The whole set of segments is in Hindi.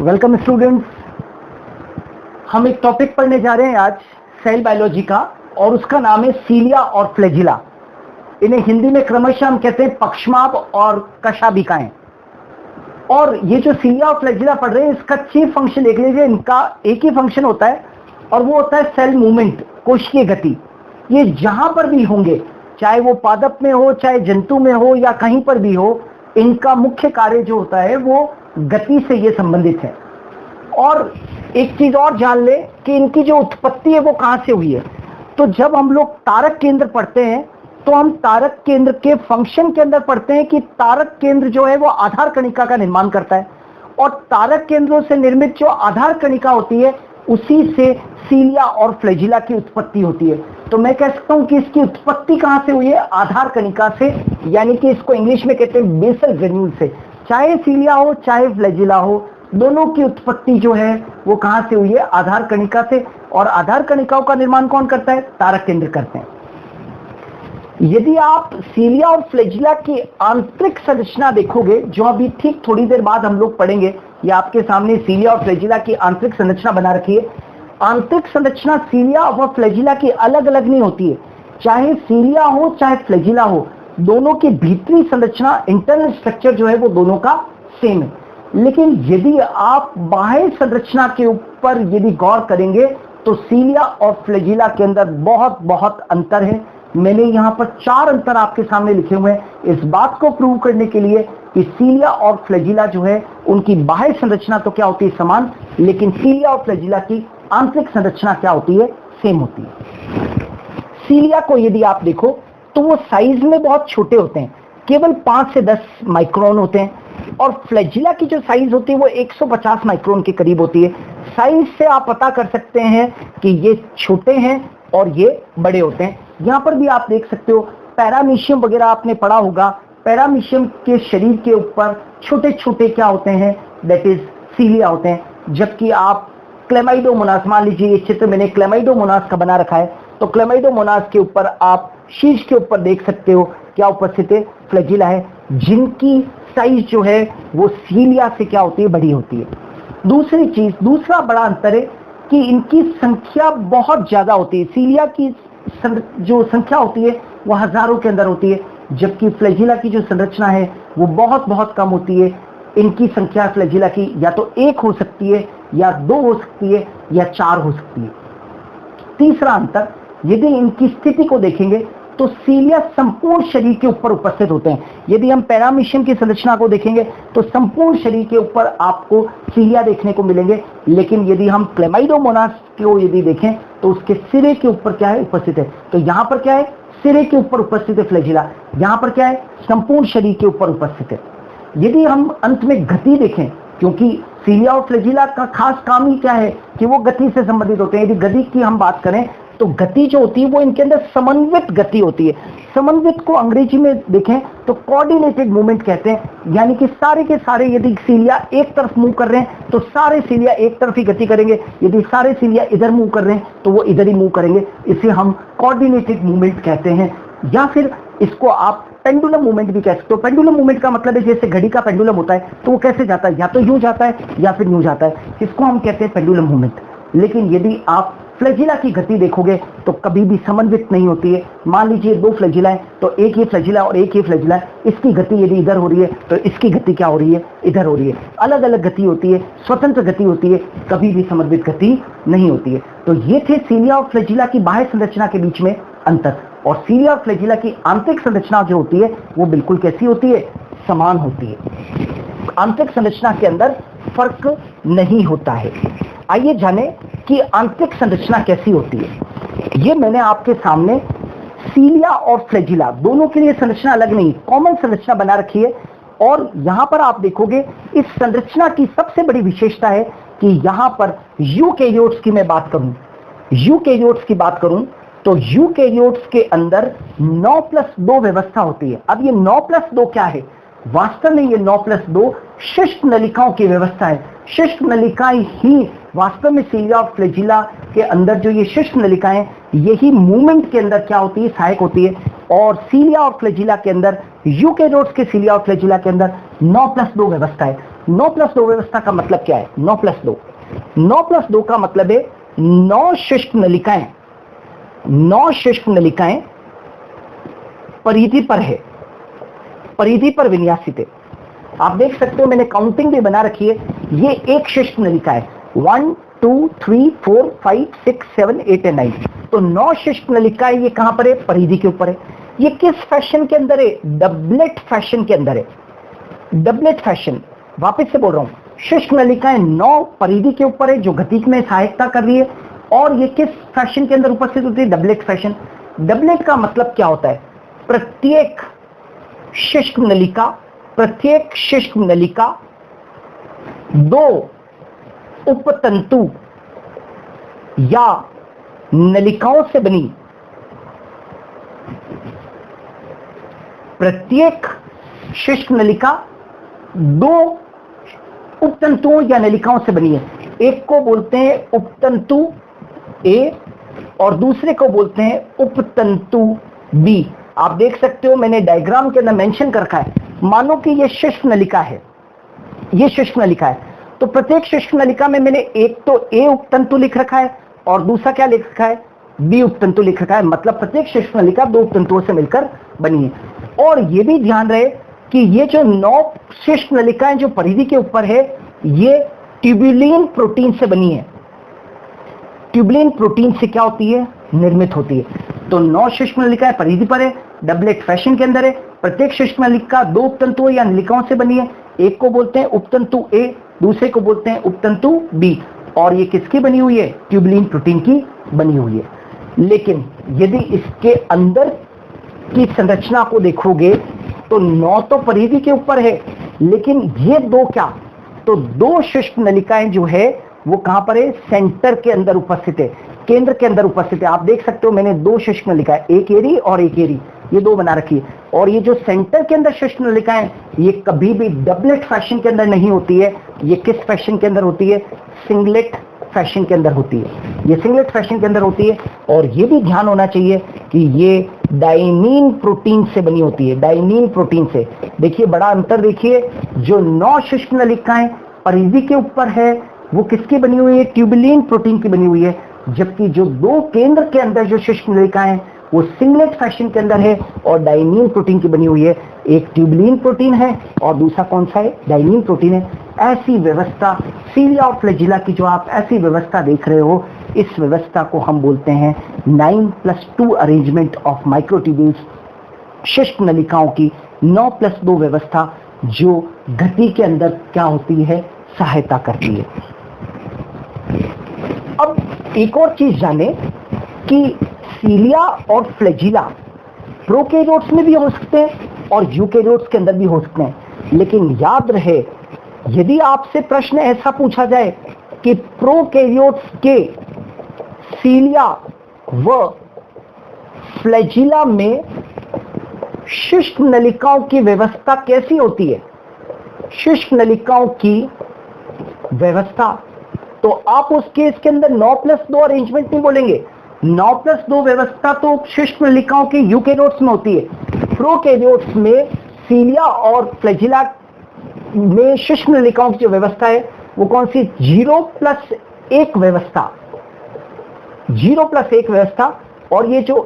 Welcome students. हम एक टॉपिक पढ़ने जा रहे हैं आज सेल बायोलॉजी का, और उसका नाम है सीलिया और फ्लैजिला। इन्हें हिंदी में क्रमशः हम कहते हैं पक्षमाभ और कशाभिकाएं। और ये जो सीलिया और फ्लैजिला पढ़ रहे हैं, इसका चीफ फंक्शन देख लीजिए। इनका एक ही फंक्शन होता है और वो होता है सेल मूवमेंट, कोशिकीय गति। ये जहां पर भी होंगे, चाहे वो पादप में हो, चाहे जंतु में हो, या कहीं पर भी हो, इनका मुख्य कार्य जो होता है वो गति से ये संबंधित है। और एक चीज और जान ले कि इनकी जो उत्पत्ति है वो कहां से हुई है। तो जब हम लोग तारक केंद्र पढ़ते हैं तो हम तारक केंद्र के फंक्शन के अंदर पढ़ते हैं कि तारक केंद्र जो है वो आधार कणिका का निर्माण करता है, और तारक केंद्रों से निर्मित जो आधार कणिका होती है उसी से सीलिया और फ्लैजिला की उत्पत्ति होती है। तो मैं कह सकता हूं कि इसकी उत्पत्ति कहां से हुई है? आधार कणिका से, यानी कि इसको इंग्लिश में कहते हैं बेसल ग्रेन्यूल से। चाहे सीलिया हो चाहे फ्लैजिला हो, दोनों की उत्पत्ति जो है वो कहां से हुई है? आधार कणिका से। और आधार कणिकाओं का निर्माण कौन करता है? तारक केंद्र करते हैं। यदि आप सीलिया और फ्लैजिला की आंतरिक संरचना देखोगे, जो अभी ठीक थोड़ी देर बाद हम लोग पढ़ेंगे, या आपके सामने सीलिया और फ्लैजिला की आंतरिक संरचना बना रखी है। आंतरिक संरचना सीलिया और फ्लैजिला की अलग अलग नहीं होती है। चाहे सीलिया हो चाहे फ्लैजिला हो, दोनों की भीतरी संरचना, इंटरनल स्ट्रक्चर जो है वो दोनों का सेम है। लेकिन यदि आप बाह्य संरचना के ऊपर यदि गौर करेंगे तो सीलिया और फ्लैजिला के अंदर बहुत बहुत अंतर है। मैंने यहाँ पर 4 अंतर आपके सामने लिखे हुए हैं इस बात को प्रूव करने के लिए कि सीलिया और फ्लैजिला जो है उनकी बाह्य संरचना तो क्या होती है? समान, लेकिन सीलिया और फ्लैजिला की आंतरिक संरचना क्या होती है? सेम होती है। सीलिया को यदि आप देखो तो वो साइज में बहुत छोटे होते हैं, केवल 5 से 10 माइक्रोन होते हैं, और फ्लैजिला की जो साइज होती है वो 150 माइक्रोन के करीब होती है। साइज से आप पता कर सकते हैं कि ये छोटे हैं और ये बड़े होते हैं। यहाँ पर भी आप देख सकते हो, पैरामीशियम वगैरह आपने पढ़ा होगा। पैरामीशियम के शरीर के ऊपर छोटे छोटे क्या होते हैं? दैट इज सीलिया होते हैं। जबकि आप क्लेमाइडोमोनास, मान लीजिए ये चित्र मैंने क्लेमाइडोमोनास का बना रखा है, तो क्लेमाइडोमोनास के ऊपर आप शीर्ष के ऊपर देख सकते हो क्या उपस्थित है? फ्लैजिला है, जिनकी साइज जो है वो सीलिया से क्या होती है? बड़ी होती है। दूसरी चीज, दूसरा बड़ा अंतर है कि इनकी संख्या बहुत ज्यादा होती है। सीलिया की जो संख्या होती है वो हजारों के अंदर होती है, जबकि फ्लैजिला की जो संरचना है वो बहुत बहुत कम होती है। इनकी संख्या फ्लैजिला की या तो 1 हो सकती है, या 2 हो सकती है, या 4 हो सकती है। तीसरा अंतर, यदि इनकी स्थिति को देखेंगे तो सीलिया संपूर्ण शरीर के ऊपर उपस्थित होते हैं। यदि हम पैरामीशियम की संरचना को देखेंगे तो संपूर्ण शरीर के ऊपर आपको सीलिया देखने को मिलेंगे, लेकिन यदि हम क्लेमाइडोमोनास को यदि देखें तो उसके सिरे के ऊपर क्या है? उपस्थित है। तो यहाँ पर क्या है? सिरे के ऊपर उपस्थित है फ्लैजिला, यहाँ पर क्या है? संपूर्ण शरीर के ऊपर उपस्थित है। यदि हम अंत में गति देखें, क्योंकि सीलिया और फ्लैजिला का खास काम ही क्या है कि वो गति से संबंधित होते हैं। यदि गति की हम बात करें तो गति जो होती है वो इनके अंदर समन्वित गति होती है। समन्वित को अंग्रेजी में देखें तो कोऑर्डिनेटेड मूवमेंट कहते हैं, यानी कि सारे के सारे यदि सीलिया एक तरफ मूव कर रहे हैं तो सारे सीलिया एक तरफ ही गति करेंगे। यदि सारे सीलिया इधर मूव कर रहे हैं तो वो इधर ही मूव करेंगे। इसे हम कोऑर्डिनेटेड मूवमेंट कहते हैं, या फिर इसको आप पेंडुलम मूवमेंट भी कह सकते हो। पेंडुलम मूवमेंट का मतलब है जैसे घड़ी का पेंडुलम होता है तो वो कैसे जाता है? या तो यूं जाता है या फिर यूं जाता है। इसको हम कहते हैं पेंडुलम मूवमेंट। लेकिन यदि आप फ्लैजिला की गति देखोगे तो कभी भी समन्वित नहीं होती है। मान लीजिए 2 फ्लैजिला है तो एक ही फ्लैजिला और एक ही फ्लैजिला है, इसकी गति यदि इधर हो रही है तो इसकी गति क्या हो रही है? इधर हो रही है। अलग अलग गति होती है, स्वतंत्र गति होती है, कभी भी समन्वित गति नहीं होती है। तो ये थे सीलिया और फ्लैजिला की बाह्य संरचना के बीच में अंतर। और सीलिया और फ्लैजिला की आंतरिक संरचना जो होती है वो बिल्कुल कैसी होती है? समान होती है। आंतरिक संरचना के अंदर फर्क नहीं होता है। आइए जाने कि आंतरिक संरचना कैसी होती है। ये मैंने आपके सामने सीलिया और फ्लैजिला दोनों के लिए संरचना अलग नहीं, कॉमन संरचना बना रखी है। और यहां पर आप देखोगे इस संरचना की सबसे बड़ी विशेषता है कि यहां पर यूकैरियोट्स की मैं बात करूं, यूकैरियोट्स की बात करूं तो यूकैरियोट्स के अंदर 9+2 व्यवस्था होती है। अब ये 9+2 क्या है? वास्तव में ये 9+2 शिष्ट नलिकाओं की व्यवस्था है। शिष्ट नलिकाएं ही वास्तव में सीलिया और फ्लैजिला के अंदर जो ये शिष्ट नलिकाएं, यही मूवमेंट के अंदर क्या होती है? सहायक होती है। और सीलिया और फ्लैजिला के अंदर, यूकैरियोट्स के सीलिया और फ्लैजिला के अंदर 9+2 व्यवस्था है। 9+2 व्यवस्था का मतलब क्या है? 9+2, 9+2 का मतलब है 9 शुष्क नलिकाएं, 9 शुष्क नलिकाएं परिधि पर है, परिधि पर विन्यासित है। आप देख सकते हो मैंने काउंटिंग भी बना रखी है। ये एक शुष्क नलिका है, 1 2 3 4 5 6 7 8 और 9। तो 9 शुष्क नलिकाएं ये कहां पर है? परिधि के ऊपर है। ये किस फैशन के अंदर है? डबलेट फैशन के अंदर है। डबलेट फैशन, वापस से बोल रहा हूं, शुष्क नलिकाएं 9 परिधि के ऊपर है जो गति में सहायता कर रही है। और ये किस फैशन के अंदर उपस्थित होती है? Doublet fashion. डबलेट का मतलब क्या होता है? प्रत्येक शुष्क नलिका, प्रत्येक शुष्क नलिका 2 उपतंतु या नलिकाओं से बनी, प्रत्येक शुष्क नलिका 2 उपतंतुओं या नलिकाओं से बनी है। एक को बोलते हैं उपतंतु ए और दूसरे को बोलते हैं उपतंतु बी। आप देख सकते हो मैंने डायग्राम के अंदर मेंशन कर रखा है। मानो कि ये शुष्क नलिका है, ये शुष्क नलिका है, तो प्रत्येक शुष्क नलिका में मैंने एक तो ए उपतंतु लिख रखा है और दूसरा क्या लिख रखा है? बी उपतंतु लिख रखा है। मतलब प्रत्येक शुष्क नलिका 2 उपतंतुओं से मिलकर बनी है। और ये भी ध्यान रहे कि ये जो 9 शुष्क नलिकाएं जो परिधि के ऊपर है, ये ट्यूबुलिन प्रोटीन से बनी है। ट्यूबुलिन प्रोटीन से क्या होती है? निर्मित होती है। तो 9 शुष्क नलिकाएं परिधि पर है, डबलेट फैशन के अंदर है। प्रत्येक शुष्क नलिका 2 उपतंतुओं या नलिकाओं से बनी है। एक को बोलते हैं उपतंतु ए, दूसरे को बोलते हैं उपतंतु बी। और ये किसकी बनी हुई है? ट्यूबुलिन प्रोटीन की बनी हुई है। लेकिन यदि इसके अंदर की संरचना को देखोगे तो 9 तो परिधि के ऊपर है, लेकिन ये 2 क्या? तो 2 शुष्क नलिकाएं जो है वो कहां पर है? सेंटर के अंदर उपस्थित है, केंद्र के अंदर उपस्थित है। आप देख सकते हो मैंने 2 शुष्क नलिकाएं, एक एरी और एक एरी, ये 2 बना रखी है। और ये जो सेंटर के अंदर शुष्क नलिकाएं, ये कभी भी डबलेट फैशन के अंदर नहीं होती है। ये किस फैशन के अंदर होती है? सिंगलेट फैशन के अंदर होती है। ये सिंगलेट फैशन के अंदर होती है। और ये भी ध्यान होना चाहिए कि ये डाइनीन प्रोटीन से बनी होती है, डाइनीन प्रोटीन से। देखिए बड़ा अंतर देखिए, जो 9 शुष्क नलिकाएं परिधि के ऊपर है वो किसकी बनी हुई है? ट्यूबुलिन प्रोटीन की बनी हुई है। जबकि जो 2 केंद्र के अंदर जो शुष्क नलिकाएं वो सिंगलेट फैशन के अंदर है और डाइनीन प्रोटीन की बनी हुई है। एक ट्यूबुलिन प्रोटीन है और दूसरा कौन सा है? डाइनीन प्रोटीन है। ऐसी व्यवस्था सीलिया और फ्लैजिला की जो आप ऐसी व्यवस्था देख रहे हो, इस व्यवस्था को हम बोलते हैं 9+2 अरेंजमेंट ऑफ माइक्रोट्यूब्यूल्स, शुष्क नलिकाओं की 9+2 व्यवस्था जो गति के अंदर क्या होती है? सहायता करती है। अब एक और चीज जाने कि सीलिया और फ्लैजिला प्रोकैरियोट्स में भी हो सकते हैं और यूकैरियोट्स के अंदर भी हो सकते हैं। लेकिन याद रहे, यदि आपसे प्रश्न ऐसा पूछा जाए कि प्रोकैरियोट्स के सीलिया व फ्लैजिला में शुष्क नलिकाओं की व्यवस्था कैसी होती है, शुष्क नलिकाओं की व्यवस्था, तो आप उस केस के अंदर 9+2 अरेंजमेंट नहीं बोलेंगे। 9+2 व्यवस्था तो शुष्क नलिकाओं के यूकैरियोट्स में होती है। प्रोकैरियोट्स में सीलिया और फ्लैजिला में शुष्क नलिकाओं की जो व्यवस्था है वो कौन सी? 0+1 व्यवस्था, 0+1 व्यवस्था। और ये जो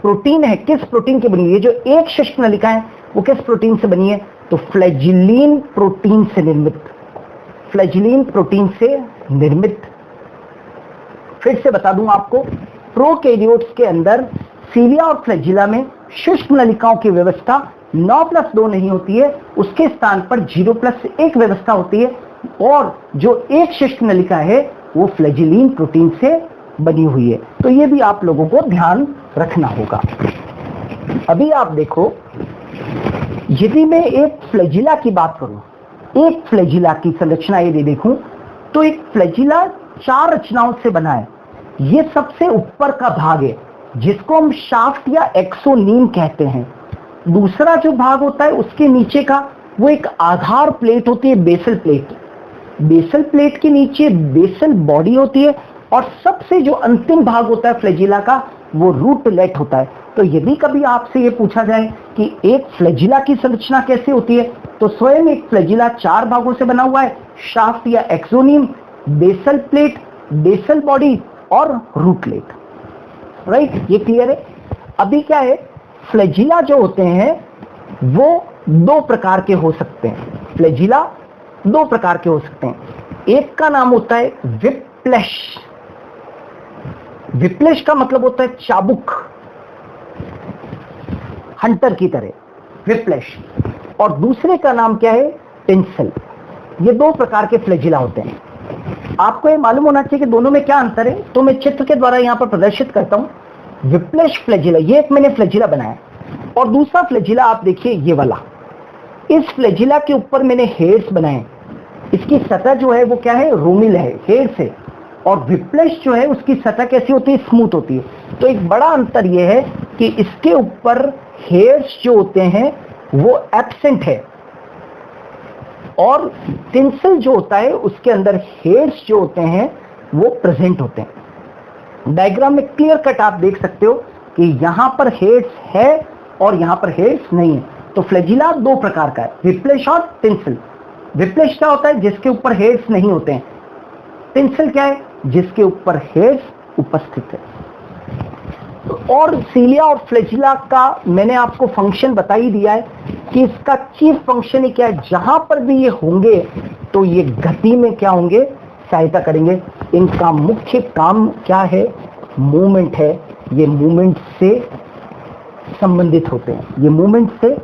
प्रोटीन है किस प्रोटीन की बनी है? जो एक शुष्क नलिका है वो किस प्रोटीन से बनी है? तो फ्लैजिलिन प्रोटीन से निर्मित, फ्लैजिलिन प्रोटीन से निर्मित। फिर से बता दूं आपको, प्रोकैरियोट्स के अंदर सीलिया और फ्लैजिला में शुष्क नलिकाओं की व्यवस्था 9+2 नहीं होती है, उसके स्थान पर 0+1 व्यवस्था होती है। और जो एक शुष्क नलिका है वो फ्लैजिलिन प्रोटीन से बनी हुई है। तो ये भी आप लोगों को ध्यान रखना होगा। अभी आप देखो, यदि मैं एक फ्लैजिला की बात करूं, एक फ्लैजिला की संरचना यदि देखूं, तो एक फ्लैजिला 4 रचनाओं से बना है। ये सबसे ऊपर का भाग है जिसको हम शाफ्ट या एक्सोनीम कहते हैं। दूसरा जो भाग होता है उसके नीचे का वो एक आधार प्लेट होती है, बेसल प्लेट। बेसल प्लेट के नीचे बेसल बॉडी होती है और सबसे जो अंतिम भाग होता है फ्लैजिला का वो रूटलेट होता है। तो यदि कभी आपसे ये पूछा जाए कि एक फ्लैजिला की संरचना कैसे होती है, तो स्वयं एक फ्लैजिला 4 भागों से बना हुआ है, शाफ्ट या एक्सोनियम, बेसल प्लेट, बेसल बॉडी और रूटलेट। राइट, ये क्लियर है। अभी क्या है, फ्लैजिला जो होते हैं वो 2 प्रकार के हो सकते हैं। फ्लैजिला 2 प्रकार के हो सकते हैं। एक का नाम होता है विप्लैश। विप्लैश का मतलब होता है चाबुक, हंटर की तरह, विप्लैश। और दूसरे का नाम क्या है, टिंसल। ये 2 प्रकार के फ्लैजिला होते हैं। आपको ये मालूम होना चाहिए कि दोनों में क्या अंतर है, तो मैं चित्र के द्वारा यहां पर प्रदर्शित करता हूं। विप्लैश फ्लैजिला, ये एक मैंने फ्लैजिला बनाया, और दूसरा फ्लैजिला आप देखिए ये वाला। इस फ्लैजिला के ऊपर मैंने हेयर्स बनाए। इसकी सतह जो है वो क्या है, रोमिल है, हेयर्स है। और विप्लैश जो है उसकी सतह कैसी होती है, स्मूथ होती है। तो एक बड़ा अंतर यह है कि इसके ऊपर हेयर्स जो होते हैं वो एब्सेंट है, और टिंसल जो होता है उसके अंदर हेयर्स जो होते हैं वो प्रेजेंट होते हैं। डायग्राम में क्लियर कट आप देख सकते हो कि यहां पर हेयर्स है और यहां पर हेयर्स नहीं है। तो फ्लैजिला 2 प्रकार का है, विप्लैश और टिंसल। विप्लैश क्या होता है, जिसके ऊपर हेयर्स नहीं होते हैं। टिंसल क्या है, जिसके ऊपर हेयर्स उपस्थित है। और सीलिया और फ्लैजिला का मैंने आपको फंक्शन बता ही दिया है कि इसका चीफ फंक्शन ही क्या है। जहां पर भी ये होंगे तो ये गति में क्या होंगे, सहायता करेंगे। इनका मुख्य काम क्या है, मूवमेंट है। ये मूवमेंट से संबंधित होते हैं, ये मूवमेंट से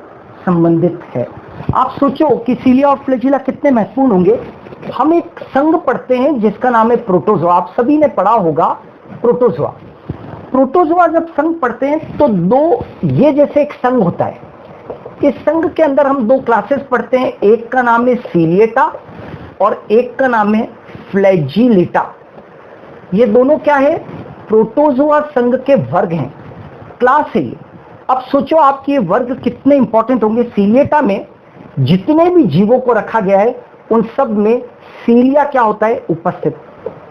संबंधित है। आप सोचो कि सीलिया और फ्लैजिला कितने महत्वपूर्ण होंगे। हम एक संघ पढ़ते हैं जिसका नाम है प्रोटोजोआ। आप सभी ने पढ़ा होगा प्रोटोजोआ। प्रोटोजोआ जब संघ पढ़ते हैं तो 2 ये जैसे एक संघ होता है। इस संघ के अंदर हम 2 क्लासेस पढ़ते हैं, एक का नाम है सीलिएटा और एक का नाम है फ्लैजिलेटा। ये दोनों क्या है, प्रोटोजोआ संघ के वर्ग हैं, क्लास है ये। अब सोचो आपके वर्ग कितने इंपॉर्टेंट होंगे। सीलिएटा में जितने भी जीवों को रखा गया है उन सब में सीलिया क्या होता है, उपस्थित।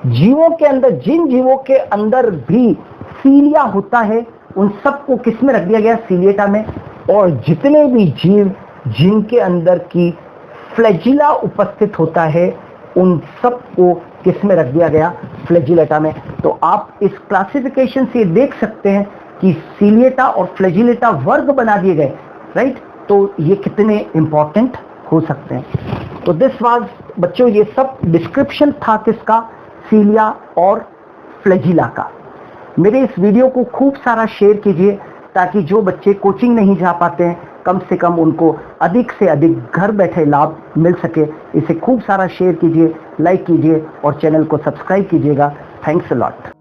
जीवों के अंदर, जिन जीवों के अंदर भी सीलिया होता है उन सबको किस में रख दिया गया, सीलिएटा में। और जितने भी जीव जिनके अंदर की फ्लैजिला उपस्थित होता है उन सबको किस में रख दिया गया, फ्लैजिलेटा में। तो आप इस क्लासिफिकेशन से देख सकते हैं कि सीलिएटा और फ्लैजिलेटा वर्ग बना दिए गए, राइट। तो ये कितने इंपॉर्टेंट हो सकते हैं। तो दिस वाज बच्चों, ये सब डिस्क्रिप्शन था किसका, सीलिया और फ्लैजिला का। मेरे इस वीडियो को खूब सारा शेयर कीजिए ताकि जो बच्चे कोचिंग नहीं जा पाते हैं कम से कम उनको अधिक से अधिक घर बैठे लाभ मिल सके। इसे खूब सारा शेयर कीजिए, लाइक कीजिए और चैनल को सब्सक्राइब कीजिएगा। Thanks a lot.